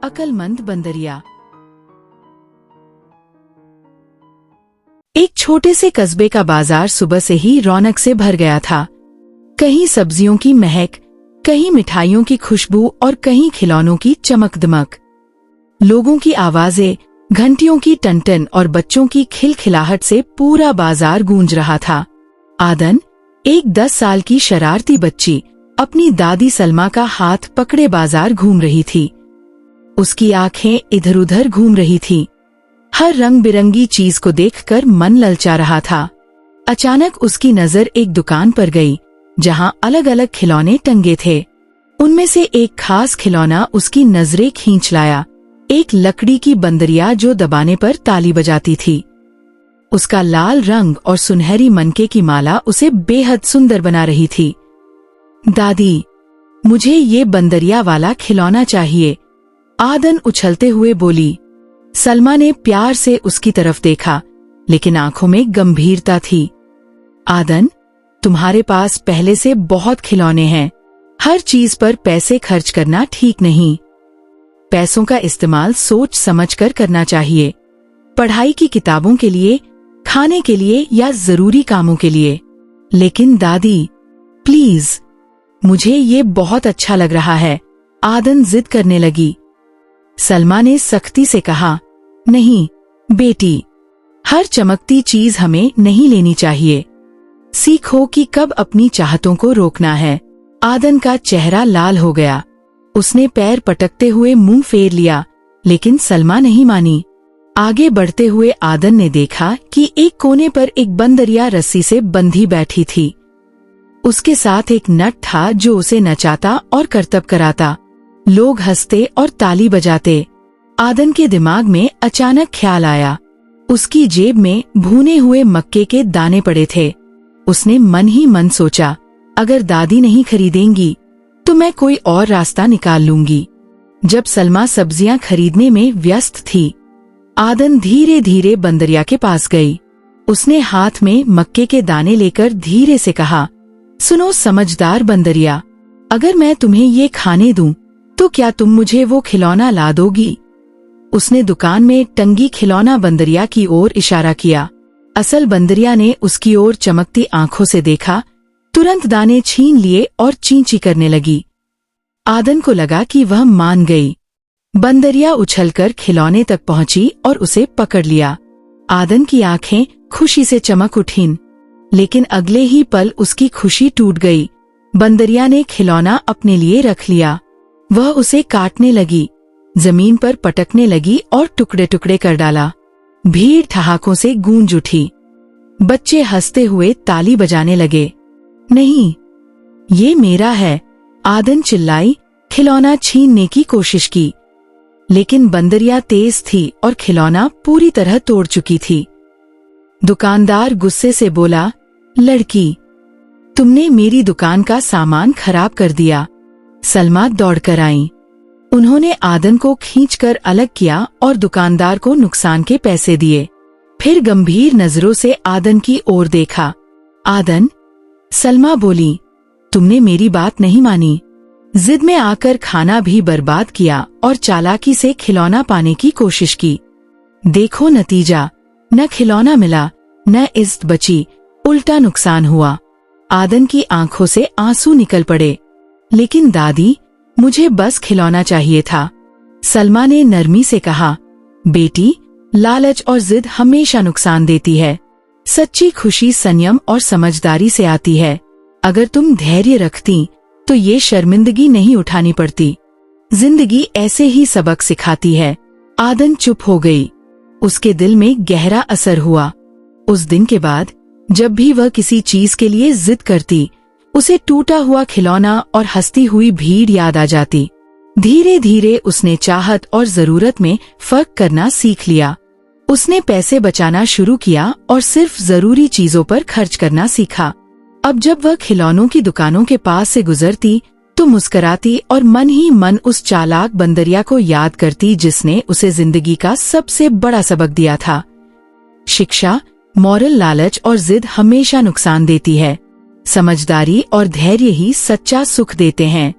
अक्लमंद बंदरिया। एक छोटे से कस्बे का बाजार सुबह से ही रौनक से भर गया था। कहीं सब्जियों की महक, कहीं मिठाइयों की खुशबू और कहीं खिलौनों की चमक दमक। लोगों की आवाजें, घंटियों की टनटन और बच्चों की खिलखिलाहट से पूरा बाजार गूंज रहा था। आदन, एक 10 साल की शरारती बच्ची, अपनी दादी सलमा का हाथ पकड़े बाजार घूम रही थी। उसकी आंखें इधर उधर घूम रही थीं। हर रंग बिरंगी चीज को देखकर मन ललचा रहा था। अचानक उसकी नजर एक दुकान पर गई, जहां अलग अलग खिलौने टंगे थे। उनमें से एक खास खिलौना उसकी नजरें खींच लाया, एक लकड़ी की बंदरिया जो दबाने पर ताली बजाती थी। उसका लाल रंग और सुनहरी मनके की माला उसे बेहद सुंदर बना रही थी। दादी, मुझे ये बंदरिया वाला खिलौना चाहिए, आदन उछलते हुए बोली। सलमा ने प्यार से उसकी तरफ देखा, लेकिन आंखों में गंभीरता थी। आदन, तुम्हारे पास पहले से बहुत खिलौने हैं। हर चीज पर पैसे खर्च करना ठीक नहीं। पैसों का इस्तेमाल सोच समझकर करना चाहिए। पढ़ाई की किताबों के लिए, खाने के लिए या जरूरी कामों के लिए। लेकिन दादी, प्लीज, मुझे ये बहुत अच्छा लग रहा है, आदन जिद करने लगी। सलमा ने सख्ती से कहा, नहीं बेटी, हर चमकती चीज हमें नहीं लेनी चाहिए। सीखो कि कब अपनी चाहतों को रोकना है। आदन का चेहरा लाल हो गया। उसने पैर पटकते हुए मुंह फेर लिया, लेकिन सलमा नहीं मानी। आगे बढ़ते हुए आदन ने देखा कि एक कोने पर एक बंदरिया रस्सी से बंधी बैठी थी। उसके साथ एक नट था जो उसे नचाता और करतब कराता। लोग हंसते और ताली बजाते। आदन के दिमाग में अचानक ख्याल आया। उसकी जेब में भुने हुए मक्के के दाने पड़े थे। उसने मन ही मन सोचा, अगर दादी नहीं खरीदेंगी तो मैं कोई और रास्ता निकाल लूंगी। जब सलमा सब्जियां खरीदने में व्यस्त थी, आदन धीरे धीरे बंदरिया के पास गई। उसने हाथ में मक्के के दाने लेकर धीरे से कहा, सुनो समझदार बंदरिया, अगर मैं तुम्हें ये खाने दूं तो क्या तुम मुझे वो खिलौना ला दोगी? उसने दुकान में टंगी खिलौना बंदरिया की ओर इशारा किया। असल बंदरिया ने उसकी ओर चमकती आंखों से देखा, तुरंत दाने छीन लिए और चींची करने लगी। आदन को लगा कि वह मान गई। बंदरिया उछलकर खिलौने तक पहुंची और उसे पकड़ लिया। आदन की आंखें खुशी से चमक उठीं, लेकिन अगले ही पल उसकी खुशी टूट गई। बंदरिया ने खिलौना अपने लिए रख लिया। वह उसे काटने लगी, जमीन पर पटकने लगी और टुकड़े टुकड़े कर डाला। भीड़ ठहाकों से गूंज उठी। बच्चे हंसते हुए ताली बजाने लगे। नहीं, ये मेरा है, आदन चिल्लाई, खिलौना छीनने की कोशिश की। लेकिन बंदरिया तेज थी और खिलौना पूरी तरह तोड़ चुकी थी। दुकानदार गुस्से से बोला, लड़की, तुमने मेरी दुकान का सामान खराब कर दिया। सलमा दौड़कर आई। उन्होंने आदन को खींचकर अलग किया और दुकानदार को नुकसान के पैसे दिए। फिर गंभीर नजरों से आदन की ओर देखा। आदन, सलमा बोली, तुमने मेरी बात नहीं मानी। जिद में आकर खाना भी बर्बाद किया और चालाकी से खिलौना पाने की कोशिश की। देखो नतीजा, न खिलौना मिला, न इज्जत बची, उल्टा नुकसान हुआ। आदन की आंखों से आंसू निकल पड़े। लेकिन दादी, मुझे बस खिलौना चाहिए था। सलमा ने नरमी से कहा, बेटी, लालच और जिद हमेशा नुकसान देती है। सच्ची खुशी संयम और समझदारी से आती है। अगर तुम धैर्य रखती तो ये शर्मिंदगी नहीं उठानी पड़ती। जिंदगी ऐसे ही सबक सिखाती है। आदन चुप हो गई। उसके दिल में गहरा असर हुआ। उस दिन के बाद जब भी वह किसी चीज के लिए जिद करती, उसे टूटा हुआ खिलौना और हंसती हुई भीड़ याद आ जाती। धीरे धीरे उसने चाहत और जरूरत में फर्क करना सीख लिया। उसने पैसे बचाना शुरू किया और सिर्फ जरूरी चीजों पर खर्च करना सीखा। अब जब वह खिलौनों की दुकानों के पास से गुजरती तो मुस्कुराती और मन ही मन उस चालाक बंदरिया को याद करती जिसने उसे जिंदगी का सबसे बड़ा सबक दिया था। शिक्षा, मॉरल, लालच और जिद हमेशा नुकसान देती है। समझदारी और धैर्य ही सच्चा सुख देते हैं।